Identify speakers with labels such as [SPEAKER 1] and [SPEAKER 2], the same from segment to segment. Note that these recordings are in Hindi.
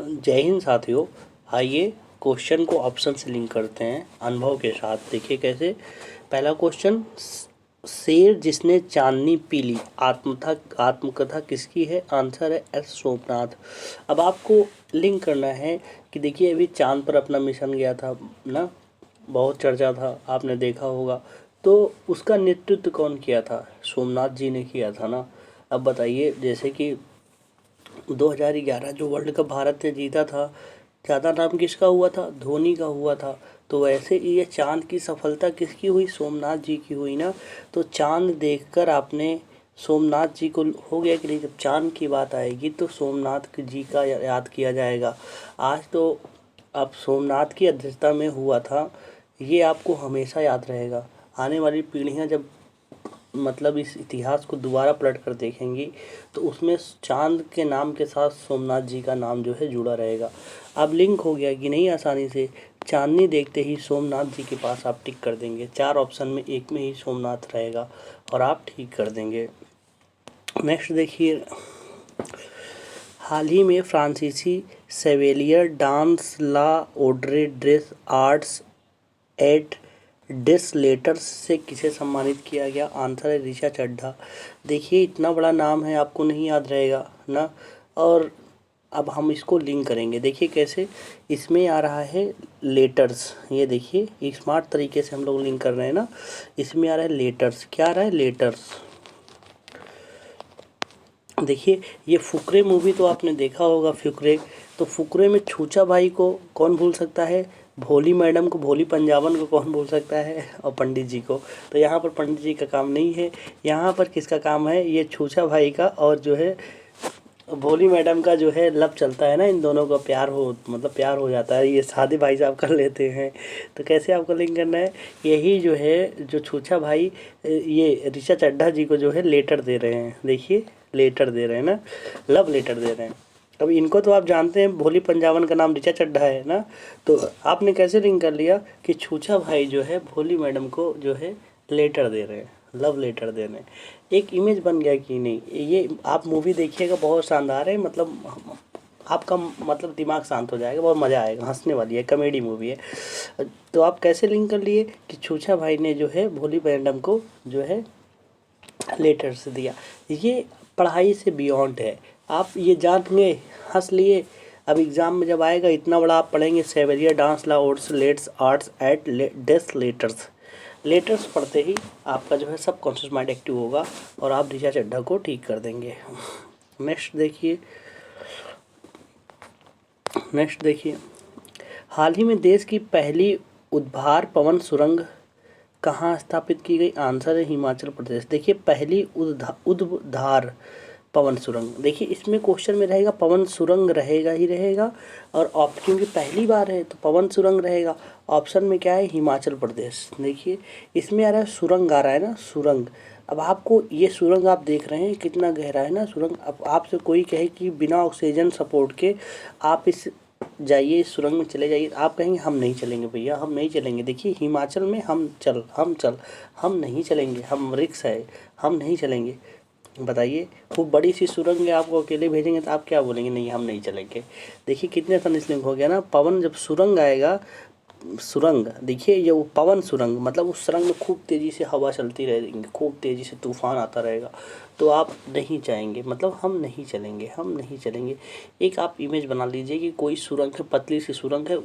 [SPEAKER 1] जय हिंद साथियों। आइए क्वेश्चन को ऑप्शन से लिंक करते हैं अनुभव के साथ। देखिए कैसे। पहला क्वेश्चन, शेर जिसने चांदनी पी ली आत्मकथा किसकी है? आंसर है एस सोमनाथ। अब आपको लिंक करना है कि देखिए अभी चांद पर अपना मिशन गया था ना, बहुत चर्चा था, आपने देखा होगा। तो उसका नेतृत्व कौन किया था? सोमनाथ जी ने किया था ना। अब बताइए, जैसे कि 2011 जो वर्ल्ड कप भारत ने जीता था, ज़्यादा नाम किसका हुआ था? धोनी का हुआ था। तो वैसे ही ये चांद की सफलता किसकी हुई? सोमनाथ जी की हुई ना। तो चांद देखकर आपने सोमनाथ जी को हो गया कि नहीं, जब चांद की बात आएगी तो सोमनाथ जी का याद किया जाएगा। आज तो अब सोमनाथ की अध्यक्षता में हुआ था, ये आपको हमेशा याद रहेगा। आने वाली पीढ़ियां जब मतलब इस इतिहास को दोबारा पलट कर देखेंगी तो उसमें चांद के नाम के साथ सोमनाथ जी का नाम जो है जुड़ा रहेगा। अब लिंक हो गया कि नहीं आसानी से। चांदनी देखते ही सोमनाथ जी के पास आप टिक कर देंगे। 4 ऑप्शन में एक में ही सोमनाथ रहेगा और आप ठीक कर देंगे। नेक्स्ट देखिए, हाल ही में फ्रांसीसी सेवेलियर डांस ला ओड्रे ड्रेस आर्ट्स एट डेसलेटर्स से किसे सम्मानित किया गया? आंसर है ऋचा चड्ढा। देखिए इतना बड़ा नाम है, आपको नहीं याद रहेगा ना। और अब हम इसको लिंक करेंगे, देखिए कैसे। इसमें आ रहा है लेटर्स, ये देखिए स्मार्ट तरीके से हम लोग लिंक कर रहे हैं ना। इसमें आ रहा है लेटर्स, क्या आ रहा है? लेटर्स। देखिए ये फुकरे मूवी तो आपने देखा होगा, फुकरे। तो फुकरे में छूचा भाई को कौन भूल सकता है? भोली मैडम को, भोली पंजाबन को कौन भूल सकता है? और पंडित जी को। तो यहाँ पर पंडित जी का काम नहीं है, यहाँ पर किसका काम है? ये छूचा भाई का। और जो है भोली मैडम का जो है लब चलता है ना, इन दोनों का प्यार हो, मतलब प्यार हो जाता है, ये शादी भाई साहब कर लेते हैं। तो कैसे आपको लिंक करना है? यही जो है, जो छूछा भाई ये ऋचा चड्ढा जी को जो है लेटर दे रहे हैं। देखिए लेटर दे रहे हैं ना, लव लेटर दे रहे हैं। अब इनको तो आप जानते हैं, भोली पंजाबन का नाम ऋचा चड्ढा है ना। तो आपने कैसे लिंक कर लिया कि छूछा भाई जो है भोली मैडम को जो है लेटर दे रहे हैं, लव लेटर दे रहे हैं। एक इमेज बन गया कि नहीं? ये आप मूवी देखिएगा, बहुत शानदार है। मतलब आपका मतलब दिमाग शांत हो जाएगा, बहुत मज़ा आएगा, हंसने वाली है, कॉमेडी मूवी है। तो आप कैसे लिंक कर लिए कि छूछा भाई ने जो है भोली मैडम को जो है लेटर्स दिया? ये पढ़ाई से बियॉन्ड है, आप ये जान गए, हंस लिए। अब एग्ज़ाम में जब आएगा इतना बड़ा आप पढ़ेंगे, सेवेरियर डांस ला ओट्स लेट्स आर्ट्स एट डेस लेटर्स। लेटर्स पढ़ते ही आपका जो है सब कॉन्शियस माइंड एक्टिव होगा और आप ऋचा चड्ढा को ठीक कर देंगे। नेक्स्ट देखिए, हाल ही में देश की पहली उद्धार पवन सुरंग कहाँ स्थापित की गई? आंसर है हिमाचल प्रदेश। देखिए पहली उद्धार पवन सुरंग, देखिए इसमें क्वेश्चन में रहेगा पवन सुरंग रहेगा ही रहेगा, और क्योंकि पहली बार है तो पवन सुरंग रहेगा। ऑप्शन में क्या है? हिमाचल प्रदेश। देखिए इसमें आ रहा है सुरंग, आ रहा है ना सुरंग। अब आपको ये सुरंग आप देख रहे हैं कितना गहरा है ना सुरंग। अब आपसे कोई कहे कि बिना ऑक्सीजन सपोर्ट के आप इस जाइए, इस सुरंग में चले जाइए, आप कहेंगे हम नहीं चलेंगे भैया, हम नहीं चलेंगे। देखिए हिमाचल में हम नहीं चलेंगे, हम रिक्स है, हम नहीं चलेंगे। बताइए, खूब बड़ी सी सुरंग है, आपको अकेले भेजेंगे तो आप क्या बोलेंगे? नहीं हम नहीं चलेंगे। देखिए कितने लिंक हो गया ना। पवन जब सुरंग आएगा, सुरंग देखिए, ये वो पवन सुरंग मतलब उस सुरंग में खूब तेज़ी से हवा चलती रहेगी, खूब तेज़ी से तूफान आता रहेगा, तो आप नहीं चाहेंगे, मतलब हम नहीं चलेंगे, हम नहीं चलेंगे। एक आप इमेज बना लीजिए कि कोई सुरंग है, पतली सी सुरंग है,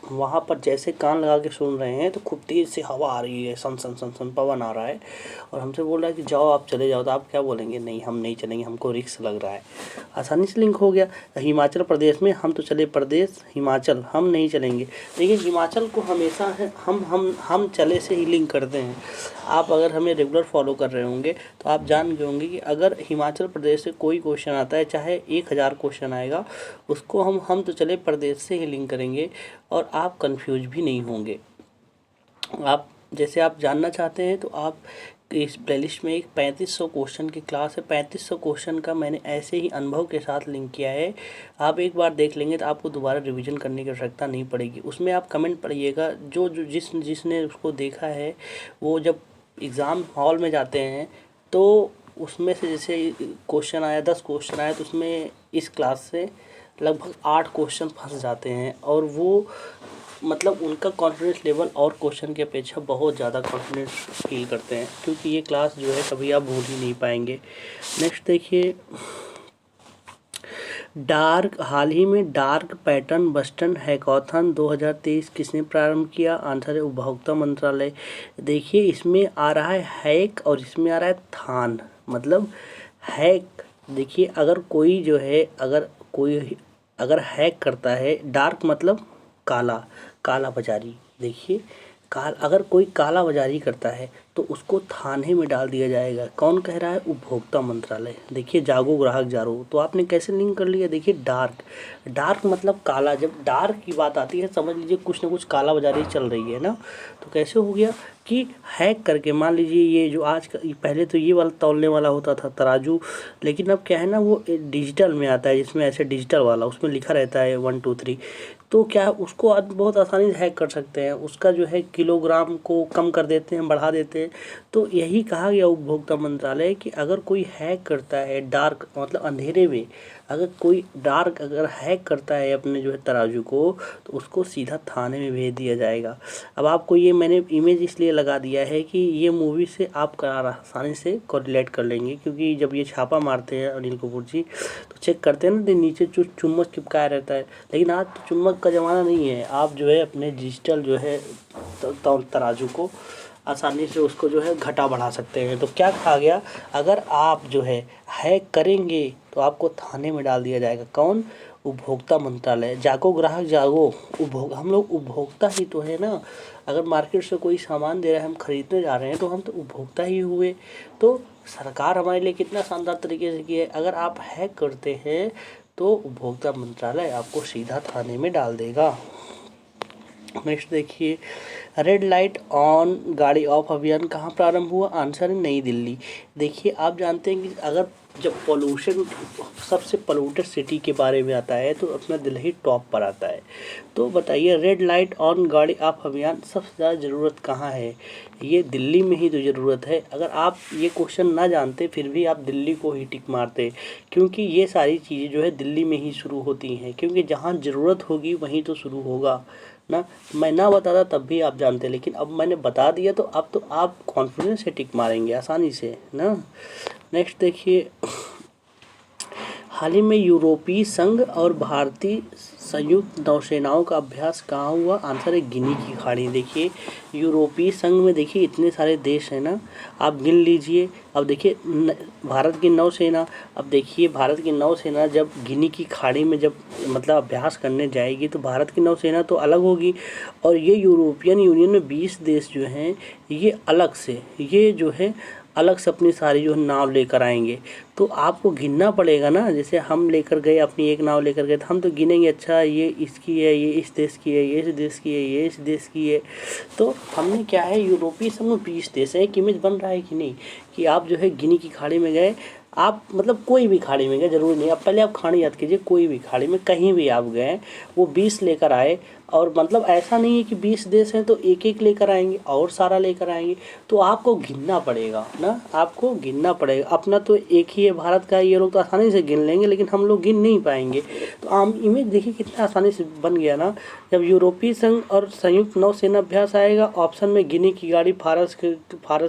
[SPEAKER 1] वहाँ पर जैसे कान लगा के सुन रहे हैं तो खूब तेज़ से हवा आ रही है, सन सन सन सन पवन आ रहा है, और हमसे बोल रहा है कि जाओ आप चले जाओ, तो आप क्या बोलेंगे? नहीं हम नहीं चलेंगे, हमको रिस्क लग रहा है। आसानी से लिंक हो गया। हिमाचल प्रदेश में हम तो चले प्रदेश, हिमाचल हम नहीं चलेंगे। देखिए हिमाचल को हमेशा है हम चले से ही लिंक करते हैं। आप अगर हमें रेगुलर फॉलो कर रहे होंगे तो आप जान गए होंगे कि अगर हिमाचल प्रदेश से कोई क्वेश्चन आता है, चाहे 1000 क्वेश्चन आएगा, उसको हम तो चले प्रदेश से ही लिंक करेंगे और आप कंफ्यूज भी नहीं होंगे। आप जैसे आप जानना चाहते हैं तो आप इस प्लेलिस्ट में एक 3500 क्वेश्चन की क्लास है, 3500 क्वेश्चन का मैंने ऐसे ही अनुभव के साथ लिंक किया है। आप एक बार देख लेंगे तो आपको दोबारा रिवीजन करने की आवश्यकता नहीं पड़ेगी। उसमें आप कमेंट पढ़िएगा, जो जो जिसने उसको देखा है वो जब एग्ज़ाम हॉल में जाते हैं तो उसमें से जैसे क्वेश्चन आया 10 क्वेश्चन आया तो उसमें इस क्लास से लगभग 8 क्वेश्चन फंस जाते हैं और वो मतलब उनका कॉन्फिडेंस लेवल और क्वेश्चन की अपेक्षा बहुत ज़्यादा कॉन्फिडेंस फील करते हैं, क्योंकि ये क्लास जो है कभी आप भूल ही नहीं पाएंगे। नेक्स्ट देखिए, हाल ही में डार्क पैटर्न बस्टन हैकाथन 2023 किसने प्रारंभ किया? आंसर है उपभोक्ता मंत्रालय। देखिए इसमें आ रहा है हैक और इसमें आ रहा है थान, मतलब हैक। देखिए अगर कोई जो है अगर हैक करता है, डार्क मतलब काला, काला बाजारी। देखिए अगर कोई काला बाजारी करता है तो उसको थाने में डाल दिया जाएगा। कौन कह रहा है? उपभोक्ता मंत्रालय। देखिए जागो ग्राहक जागो, तो आपने कैसे लिंक कर लिया? देखिए डार्क मतलब काला। जब डार्क की बात आती है समझ लीजिए कुछ ना कुछ काला बाजारी चल रही है ना। तो कैसे हो गया कि हैक करके, मान लीजिए ये जो आज का, पहले तो ये वाला तौलने वाला होता था तराजू, लेकिन अब क्या है ना वो डिजिटल में आता है, जिसमें ऐसे डिजिटल वाला उसमें लिखा रहता है 1 2 3। तो क्या उसको आज बहुत आसानी से हैक कर सकते हैं, उसका जो है किलोग्राम को कम कर देते हैं, बढ़ा देते हैं। तो यही कहा गया उपभोक्ता मंत्रालय कि अगर कोई हैक करता है डार्क मतलब अंधेरे में, अगर हैक करता है अपने जो है तराजू को, तो उसको सीधा थाने में भेज दिया जाएगा। अब आपको ये मैंने इमेज इसलिए लगा दिया है कि ये मूवी से आप आसानी से कोरिलेट कर लेंगे, क्योंकि जब ये छापा मारते हैं अनिल कपूर जी तो चेक करते हैं ना, तो नीचे चुम्बक चिपकाया रहता है। लेकिन आज तो चुम्बक का ज़माना नहीं है, आप जो है अपने डिजिटल जो है तराजू को आसानी से उसको जो है घटा बढ़ा सकते हैं। तो क्या कहा गया, अगर आप जो है हैक करेंगे तो आपको थाने में डाल दिया जाएगा। कौन? उपभोक्ता मंत्रालय। जागो ग्राहक जागो, हम लोग उपभोक्ता ही तो है ना। अगर मार्केट से कोई सामान दे रहा है, हम खरीदने जा रहे हैं, तो हम तो उपभोक्ता ही हुए। तो सरकार हमारे लिए कितना शानदार तरीके से की है। अगर आप हैक करते हैं तो उपभोक्ता मंत्रालय आपको सीधा थाने में डाल देगा। नेक्स्ट देखिए, रेड लाइट ऑन गाड़ी ऑफ अभियान कहाँ प्रारंभ हुआ? आंसर है नई दिल्ली। देखिए आप जानते हैं कि अगर जब पोल्यूशन, सबसे पोल्यूटेड सिटी के बारे में आता है तो अपना दिल्ली टॉप पर आता है। तो बताइए रेड लाइट ऑन गाड़ी ऑफ अभियान सबसे ज़्यादा ज़रूरत कहाँ है? ये दिल्ली में ही तो ज़रूरत है। अगर आप ये क्वेश्चन ना जानते फिर भी आप दिल्ली को ही टिक मारते, क्योंकि ये सारी चीज़ें जो है दिल्ली में ही शुरू होती हैं, क्योंकि जहाँ ज़रूरत होगी वहीं तो शुरू होगा ना। मैं ना बताता तब भी आप जानते, लेकिन अब मैंने बता दिया तो अब तो आप कॉन्फिडेंस से टिक मारेंगे आसानी से ना। नेक्स्ट देखिए, हाल ही में यूरोपीय संघ और भारतीय संयुक्त नौसेनाओं का अभ्यास कहाँ हुआ? आंसर है गिनी की खाड़ी। देखिए यूरोपीय संघ में देखिए इतने सारे देश हैं ना, आप गिन लीजिए। अब देखिए भारत की नौसेना, अब देखिए भारत की नौसेना जब गिनी की खाड़ी में जब मतलब अभ्यास करने जाएगी तो भारत की नौसेना तो अलग होगी, और ये यूरोपियन यूनियन में 20 देश जो हैं ये जो है अलग से अपनी सारी जो नाव लेकर आएंगे। तो आपको गिनना पड़ेगा ना, जैसे हम लेकर गए अपनी एक नाव लेकर गए तो हम तो गिनेंगे, अच्छा ये इसकी है, ये इस देश की है, ये इस देश की है, ये इस देश की है। तो हमने क्या है, यूरोपीय संघ में 20 देश है। एक इमेज बन रहा है कि नहीं, कि आप जो है गिनी की खाड़ी में गए, आप मतलब कोई भी खाड़ी में गए, ज़रूरी नहीं, अब पहले आप खाड़ी याद कीजिए, कोई भी खाड़ी में कहीं भी आप गए वो 20 लेकर आए, और मतलब ऐसा नहीं है कि 20 देश हैं तो एक एक लेकर आएंगे और सारा लेकर आएंगे। तो आपको गिनना पड़ेगा ना, आपको गिनना पड़ेगा। अपना तो एक ही है भारत का, ये लोग तो आसानी से गिन लेंगे लेकिन हम लोग गिन नहीं पाएंगे। तो आम इमेज देखिए कितना आसानी से बन गया ना। जब यूरोपीय संघ और संयुक्त नौसेना अभ्यास आएगा, ऑप्शन में गिनी की गाड़ी, फारस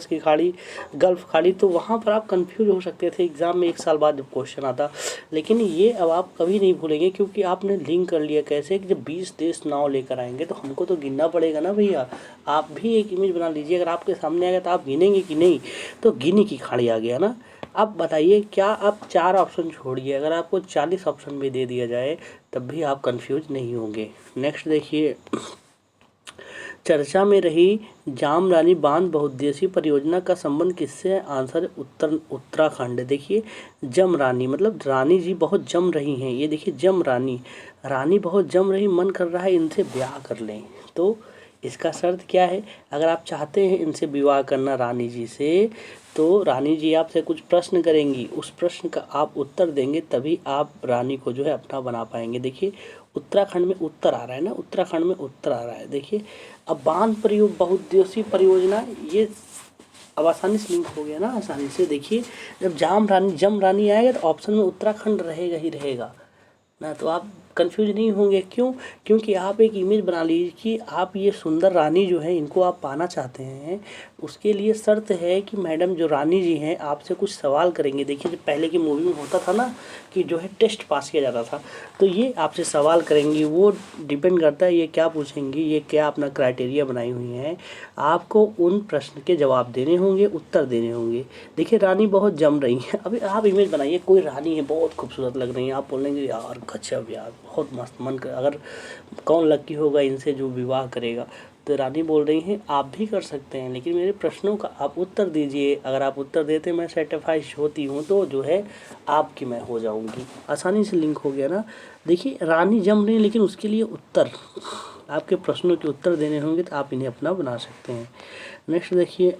[SPEAKER 1] की खाड़ी, गल्फ खाड़ी, तो वहाँ पर आप कंफ्यूज हो सकते थे एग्जाम में 1 साल बाद जब क्वेश्चन आता। लेकिन ये अब आप कभी नहीं भूलेंगे, क्योंकि आपने लिंक कर लिया। कैसे कि जब 20 देश नाव लेकर आएंगे तो हमको तो गिनना पड़ेगा ना भैया। आप भी एक इमेज बना लीजिए, अगर आपके सामने आएगा तो आप गिनेंगे कि नहीं। तो गिनी की खाड़ी आ गया ना। अब बताइए, क्या आप 4 ऑप्शन छोड़िए, अगर आपको 40 ऑप्शन भी दे दिया जाए तब भी आप कंफ्यूज नहीं होंगे। नेक्स्ट देखिए, चर्चा में रही जाम रानी बांध बहुउद्देशीय परियोजना का संबंध किससे है? आंसर है उत्तराखंड। देखिए जम रानी मतलब रानी जी बहुत जम रही हैं, ये देखिए जम रानी बहुत जम रही, मन कर रहा है इनसे ब्याह कर लें। तो इसका शर्त क्या है? अगर आप चाहते हैं इनसे विवाह करना रानी जी से, तो रानी जी आपसे कुछ प्रश्न करेंगी, उस प्रश्न का आप उत्तर देंगे, तभी आप रानी को जो है अपना बना पाएंगे। देखिए उत्तराखंड में उत्तर आ रहा है ना, उत्तराखंड में उत्तर आ रहा है। देखिए अब बांध बहुउद्देशीय परियोजना, ये अब आसानी से लिंक हो गया ना, आसानी से। देखिए जब जम रानी आएगा तो ऑप्शन में उत्तराखंड रहेगा ही रहेगा ना, तो आप कंफ्यूज नहीं होंगे। क्यों? क्योंकि आप एक इमेज बना लीजिए कि आप ये सुंदर रानी जो है इनको आप पाना चाहते हैं। उसके लिए शर्त है कि मैडम जो रानी जी हैं आपसे कुछ सवाल करेंगे। देखिए जब पहले की मूवी में होता था ना कि जो है टेस्ट पास किया जाता था, तो ये आपसे सवाल करेंगी। वो डिपेंड करता है ये क्या पूछेंगी, ये क्या अपना क्राइटेरिया बनाई हुई हैं। आपको उन प्रश्न के जवाब देने होंगे, उत्तर देने होंगे। देखिए रानी बहुत जम रही है। अभी आप इमेज बनाइए, कोई रानी है बहुत खूबसूरत लग रही है, आप बोलेंगे यार गजब यार बहुत मस्त, मन कर अगर कौन लकी होगा इनसे जो विवाह करेगा। तो रानी बोल रही हैं आप भी कर सकते हैं, लेकिन मेरे प्रश्नों का आप उत्तर दीजिए। अगर आप उत्तर देते मैं सेटिस्फाइड होती हूँ तो जो है आपकी मैं हो जाऊँगी। आसानी से लिंक हो गया ना। देखिए रानी जम रही है, लेकिन उसके लिए उत्तर, आपके प्रश्नों के उत्तर देने होंगे तो आप इन्हें अपना बना सकते हैं। नेक्स्ट देखिए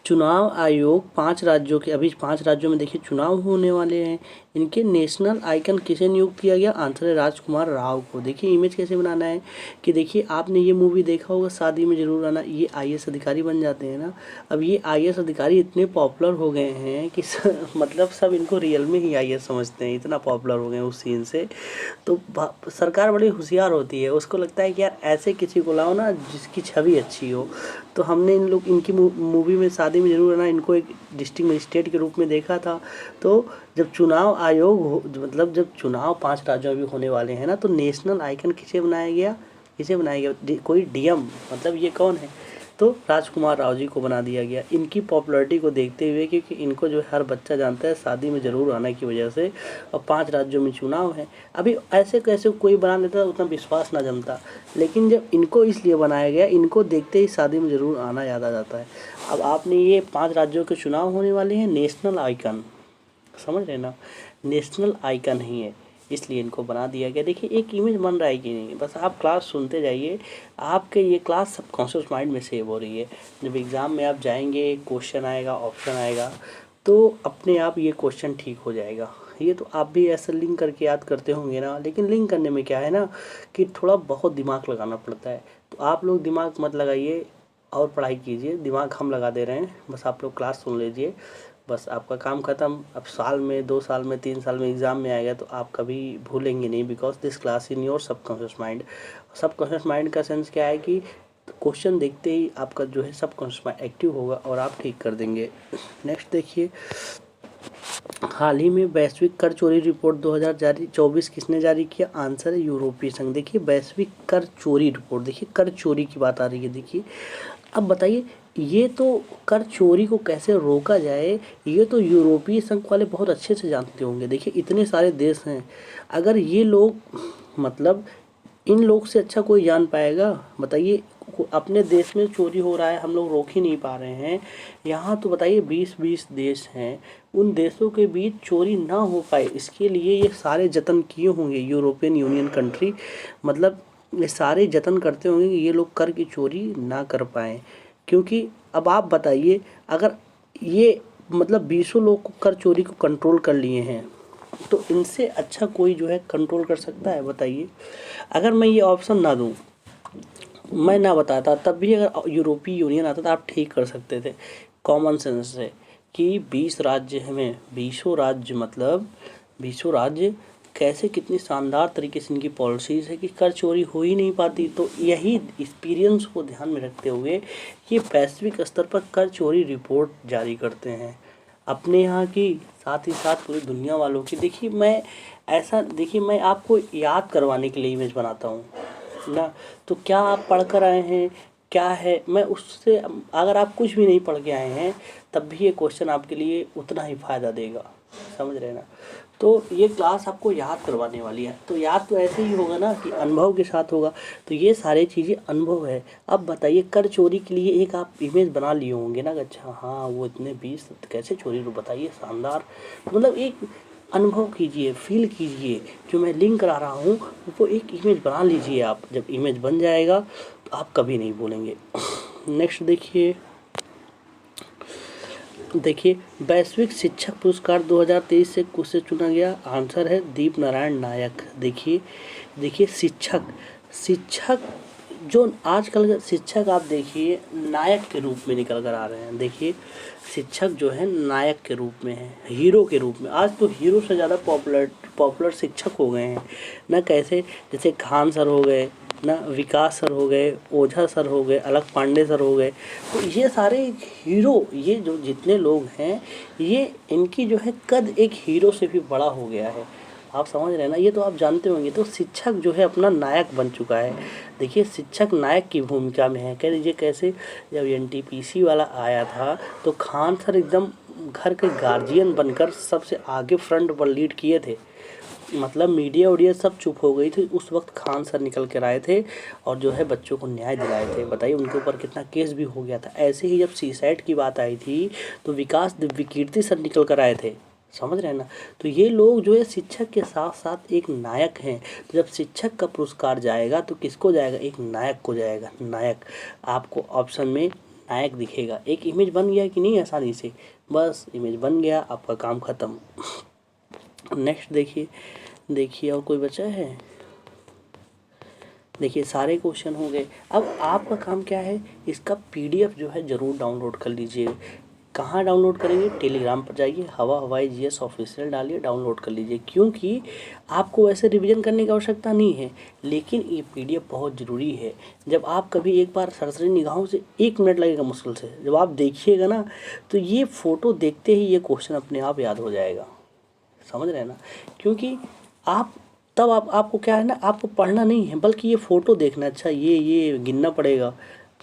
[SPEAKER 1] चुनाव आयोग 5 राज्यों के, अभी 5 राज्यों में देखिए चुनाव होने वाले हैं। इनके नेशनल आइकन किसे नियुक्त किया गया? आंसर है राजकुमार राव को। देखिए इमेज कैसे बनाना है कि देखिए आपने ये मूवी देखा होगा शादी में जरूर आना, ये आईएएस अधिकारी बन जाते हैं ना। अब ये आईएएस अधिकारी इतने पॉपुलर हो गए हैं कि मतलब सब इनको रियल में ही आईएएस समझते हैं, इतना पॉपुलर हो गए हैं उस सीन से। तो सरकार बड़ी होशियार होती है, उसको लगता है कि यार ऐसे किसी को लाओ ना जिसकी छवि अच्छी हो। तो हमने इनकी मूवी में शादी में जरूर आना इनको एक डिस्ट्रिक्ट मजिस्ट्रेट के रूप में देखा था। तो जब चुनाव आयोग मतलब जब चुनाव 5 राज्यों में होने वाले हैं ना, तो नेशनल आइकन किसे बनाया गया? कोई डीएम, मतलब ये कौन है? तो राजकुमार राव जी को बना दिया गया। इनकी पॉपुलैरिटी को देखते हुए, क्योंकि इनको जो है हर बच्चा जानता है शादी में ज़रूर आने की वजह से, और 5 राज्यों में चुनाव है। अभी ऐसे कैसे कोई बना लेता उतना विश्वास ना जमता, लेकिन जब इनको इसलिए बनाया गया, इनको देखते ही शादी में ज़रूर आना याद आ जाता है। अब आपने ये 5 राज्यों के चुनाव होने वाले हैं, नेशनल आइकन, समझ रहे ना, नेशनल आइकन ही है, इसलिए इनको बना दिया गया। देखिए एक इमेज बन रहा है कि नहीं, बस आप क्लास सुनते जाइए, आपके ये क्लास सबकॉन्शियस माइंड में सेव हो रही है। जब एग्ज़ाम में आप जाएंगे, क्वेश्चन आएगा, ऑप्शन आएगा, तो अपने आप ये क्वेश्चन ठीक हो जाएगा। ये तो आप भी ऐसा लिंक करके याद करते होंगे ना, लेकिन लिंक करने में क्या है ना कि थोड़ा बहुत दिमाग लगाना पड़ता है। तो आप लोग दिमाग मत लगाइए और पढ़ाई कीजिए, दिमाग हम लगा दे रहे हैं, बस आप लोग क्लास सुन लीजिए, बस आपका काम ख़त्म। अब साल में, 2 साल में, 3 साल में एग्ज़ाम में आएगा तो आप कभी भूलेंगे नहीं, because this class in your subconscious mind. Subconscious mind का सेंस क्या है कि क्वेश्चन देखते ही आपका जो है सबकॉन्शियस माइंड एक्टिव होगा और आप ठीक कर देंगे। नेक्स्ट देखिए, हाल ही में वैश्विक कर चोरी रिपोर्ट 2024 किसने जारी किया? आंसर है यूरोपीय संघ। देखिए वैश्विक कर चोरी रिपोर्ट, देखिए कर चोरी की बात आ रही है। देखिए अब बताइए, ये तो कर चोरी को कैसे रोका जाए, ये तो यूरोपीय संघ वाले बहुत अच्छे से जानते होंगे। देखिए इतने सारे देश हैं, अगर ये लोग, मतलब इन लोग से अच्छा कोई जान पाएगा? बताइए, अपने देश में चोरी हो रहा है, हम लोग रोक ही नहीं पा रहे हैं। यहाँ तो बताइए 20-20 देश हैं, उन देशों के बीच चोरी ना हो पाए इसके लिए ये सारे जतन किए होंगे। यूरोपियन यूनियन कंट्री, मतलब ये सारे जतन करते होंगे कि ये लोग कर की चोरी ना कर पाएँ। क्योंकि अब आप बताइए, अगर ये मतलब 20 लोग को कर चोरी को कंट्रोल कर लिए हैं, तो इनसे अच्छा कोई जो है कंट्रोल कर सकता है? बताइए। अगर मैं ये ऑप्शन ना दूं, मैं ना बताता, तब भी अगर यूरोपीय यूनियन आता तो आप ठीक कर सकते थे कॉमन सेंस से कि 20 राज्य हमें 20 राज्य, मतलब 20 राज्य कैसे, कितनी शानदार तरीके से इनकी पॉलिसीज़ है कि कर चोरी हो ही नहीं पाती। तो यही एक्सपीरियंस को ध्यान में रखते हुए ये वैश्विक स्तर पर कर चोरी रिपोर्ट जारी करते हैं, अपने यहाँ की साथ ही साथ पूरी दुनिया वालों की। देखिए मैं आपको याद करवाने के लिए इमेज बनाता हूँ ना, तो क्या आप पढ़ कर आए हैं, क्या है, मैं उससे, अगर आप कुछ भी नहीं पढ़ के आए हैं तब भी ये क्वेश्चन आपके लिए उतना ही फ़ायदा देगा, समझ रहे ना। तो ये क्लास आपको याद करवाने वाली है, तो याद तो ऐसे ही होगा ना कि अनुभव के साथ होगा। तो ये सारी चीज़ें अनुभव है। अब बताइए, कर चोरी के लिए एक आप इमेज बना लिए होंगे ना, अच्छा हाँ वो इतने 20 कैसे चोरी, तो बताइए, शानदार, मतलब एक अनुभव कीजिए, फील कीजिए, जो मैं लिंक करा रहा हूँ वो एक इमेज बना लीजिए आप। जब इमेज बन जाएगा तो आप कभी नहीं भूलेंगे। नेक्स्ट देखिए वैश्विक शिक्षक पुरस्कार 2023 से किसे चुना गया? आंसर है दीप नारायण नायक। देखिए शिक्षक जो आजकल के शिक्षक आप देखिए नायक के रूप में निकल कर आ रहे हैं। देखिए शिक्षक जो है नायक के रूप में है, हीरो के रूप में। आज तो हीरो से ज़्यादा पॉपुलर शिक्षक हो गए हैं ना। कैसे, जैसे खान सर हो गए ना, विकास सर हो गए, ओझा सर हो गए, अलख पांडे सर हो गए। तो ये सारे हीरो, ये जो जितने लोग हैं, ये इनकी जो है कद एक हीरो से भी बड़ा हो गया है। आप समझ रहे हैं ना, ये तो आप जानते होंगे। तो शिक्षक जो है अपना नायक बन चुका है। देखिए शिक्षक नायक की भूमिका में है। कह लीजिए कैसे, जब एनटीपीसी वाला आया था तो खान सर एकदम घर के गार्जियन बनकर सबसे आगे फ्रंट पर लीड किए थे। मतलब मीडिया उडिया सब चुप हो गई थी, उस वक्त खान सर निकल कर आए थे और जो है बच्चों को न्याय दिलाए थे। बताइए उनके ऊपर कितना केस भी हो गया था। ऐसे ही जब सीसाइड की बात आई थी तो विकास दिव्यकीर्ति सर निकल कर आए थे। समझ रहे हैं ना। तो ये लोग जो है शिक्षक के साथ साथ एक नायक हैं। तो जब शिक्षक का पुरस्कार जाएगा तो किसको जाएगा, एक नायक को जाएगा। नायक, आपको ऑप्शन में नायक दिखेगा। एक इमेज बन गया कि नहीं आसानी से, बस इमेज बन गया, आपका काम खत्म। नेक्स्ट देखिए और कोई बचा है। देखिए सारे क्वेश्चन हो गए। अब आपका काम क्या है, इसका पीडीएफ जो है ज़रूर डाउनलोड कर लीजिए। कहाँ डाउनलोड करेंगे, टेलीग्राम पर जाइए, हवा हवाई जीएस ऑफिशियल डालिए, डाउनलोड कर लीजिए। क्योंकि आपको वैसे रिवीजन करने की आवश्यकता नहीं है, लेकिन ये पीडीएफ बहुत ज़रूरी है। जब आप कभी एक बार सरसरी निगाहों से 1 मिनट लगेगा मुश्किल से, जब आप देखिएगा ना तो ये फ़ोटो देखते ही ये क्वेश्चन अपने आप याद हो जाएगा। समझ रहे हैं ना। क्योंकि आप तब आपको क्या है ना, आपको पढ़ना नहीं है बल्कि ये फ़ोटो देखना। अच्छा ये गिनना पड़ेगा।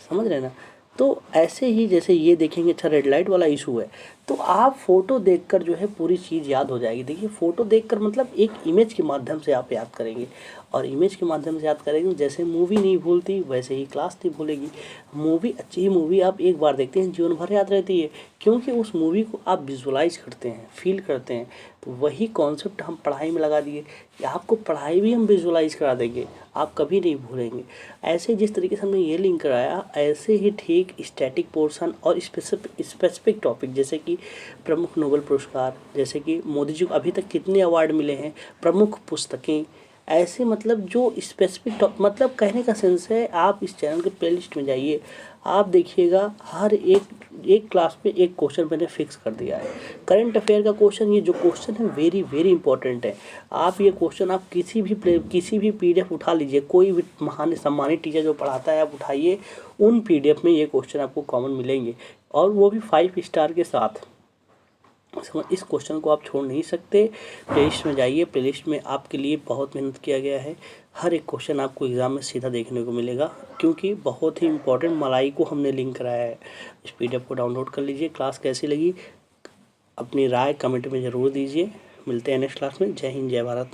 [SPEAKER 1] समझ रहे हैं ना। तो ऐसे ही जैसे ये देखेंगे, अच्छा रेड लाइट वाला इशू है, तो आप फ़ोटो देखकर जो है पूरी चीज़ याद हो जाएगी। देखिए फ़ोटो देखकर मतलब एक इमेज के माध्यम से आप याद करेंगे, और इमेज के माध्यम से याद करेंगे। जैसे मूवी नहीं भूलती वैसे ही क्लास नहीं भूलेगी। मूवी, अच्छी मूवी आप एक बार देखते हैं जीवन भर याद रहती है, क्योंकि उस मूवी को आप विजुलाइज करते हैं, फील करते हैं। तो वही कॉन्सेप्ट हम पढ़ाई में लगा दिए कि आपको पढ़ाई भी हम विजुलाइज करा देंगे, आप कभी नहीं भूलेंगे। ऐसे जिस तरीके से हमने ये लिंक कराया, ऐसे ही ठीक स्टैटिक पोर्शन और स्पेसिफिक टॉपिक, जैसे कि प्रमुख नोबेल पुरस्कार, जैसे कि मोदी जी को अभी तक कितने अवार्ड मिले हैं, प्रमुख पुस्तकें, ऐसे मतलब जो स्पेसिफिक मतलब कहने का सेंस है। आप इस चैनल के प्लेलिस्ट में जाइए, आप देखिएगा हर एक क्लास पे एक क्वेश्चन मैंने फिक्स कर दिया है। करंट अफेयर का क्वेश्चन, ये जो क्वेश्चन है वेरी वेरी इंपॉर्टेंट है। आप ये क्वेश्चन आप किसी भी पीडीएफ उठा लीजिए, कोई भी महान सम्मानित टीचर जो पढ़ाता है आप उठाइए, उन पीडीएफ में ये क्वेश्चन आपको कॉमन मिलेंगे, और वो भी 5 स्टार के साथ। इस क्वेश्चन को आप छोड़ नहीं सकते। प्लेलिस्ट में जाइए, प्लेलिस्ट में आपके लिए बहुत मेहनत किया गया है। हर एक क्वेश्चन आपको एग्ज़ाम में सीधा देखने को मिलेगा, क्योंकि बहुत ही इंपॉर्टेंट मलाई को हमने लिंक कराया है। इस पीडीएफ को डाउनलोड कर लीजिए। क्लास कैसी लगी अपनी राय कमेंट में ज़रूर दीजिए। मिलते हैं नेक्स्ट क्लास में। जय हिंद, जय भारत।